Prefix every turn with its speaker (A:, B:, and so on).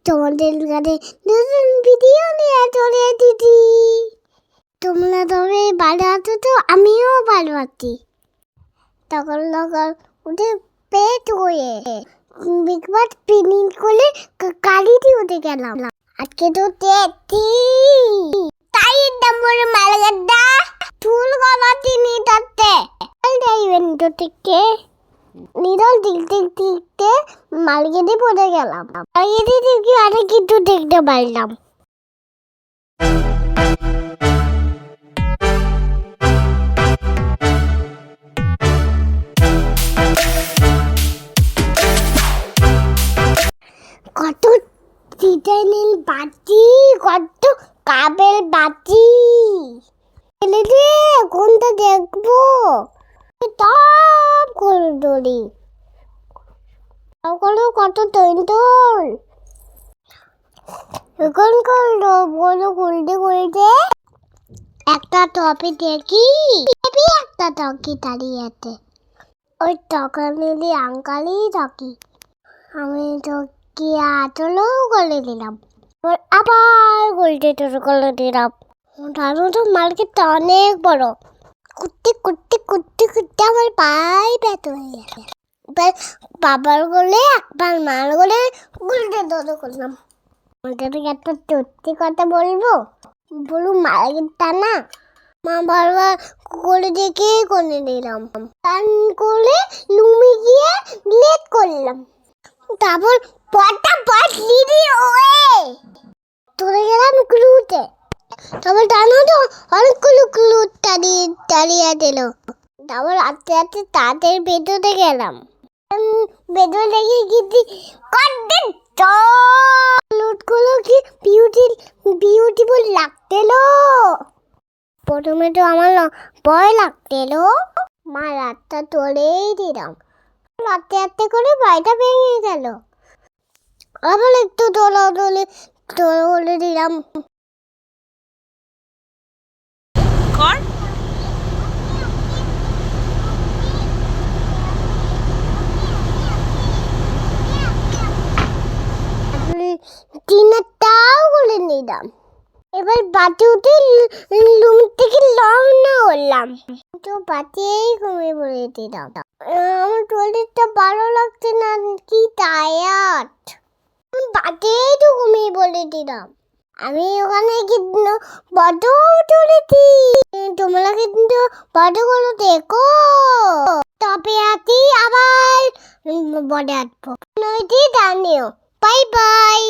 A: তোমাদের কাছে নতুন ভিডিও নিয়ে চলে এসেছি। তোমরা তবে ভালো আছো তো? আমিও ভালো আছি। তখন উঠে পেট হয়ে বিগবাস পিনিক করে কালিটি উঠে গেলাম। আজকে তো তেতি তাই নম্বরে মালগাড্ডা ফুল গলাতে নিয়ে থাকতে ইভেন্ট থেকে নিরল দেখতে মালগেদে পড়ে গেলাম। মালগেদে দেখি আরে কিছু দেখতে পারলাম। কত ডিজাইনের বাতি, কত কাবেল বাতি। রে কোনটা দেখবো? টপ করে দড়ি কত টইন এখনকার বলো গুলতে গুলতে একটা টপে দেখি একটা টকি দাঁড়িয়ে আছে। ওই টকা নিলি আঙ্কালই টকি। আমি টকি আটলো গলে দিলাম, আবার গুলতে করে দিলাম। দারুণ তো মার্কেটটা অনেক বড়। কুটতে কুটতে কুটতে কুটতে আমার পায়ে ব্যথা হয়ে গেছে। বাবার গলে একবার মার গলে গুলতে দৌড় করলাম। ওদেরকে একটা সত্যি কথা বলবো মার্কেটটা না মা বারবার করে দেখে করে দিলাম। টান করে লুমি গিয়ে লেট করলাম। তারপর পটাপট লিডি ওয়ে চলে গেলাম ক্লুতে। তারপর জানো তো অনেকগুলো ক্লু দাঁড়িয়ে দিল। তারপর আস্তে আস্তে তাদের ভেতরে গেলাম। ভেতরে গিয়ে ক্লুটগুলো কি বিউটিফুল লাগতেলো। প্রথমে তো আমার ভয় লাগতেলো। মা রাতটা তোলেই দিলাম। আস্তে আস্তে করে বাড়িটা ভেঙে গেল। আবার একটু তোলে দিলাম। টিনাটাও করে নিলাম। এবার বাতি উঠে রুম থেকে রওনা হলাম। তো বাতিই ঘুমিয়ে পড়ে দিলাম। আমার শরীরটা ভালো লাগছে না, কি টায়ার্ড। বাতিই তো ঘুমিয়ে পড়ে দিলাম। আমি ওখানে কিন্তু ফটো তুলেছি। তোমরা কিন্তু ফটোগুলো দেখো। তবে আছি আবার বড় আসবো। জানিও। Bye bye.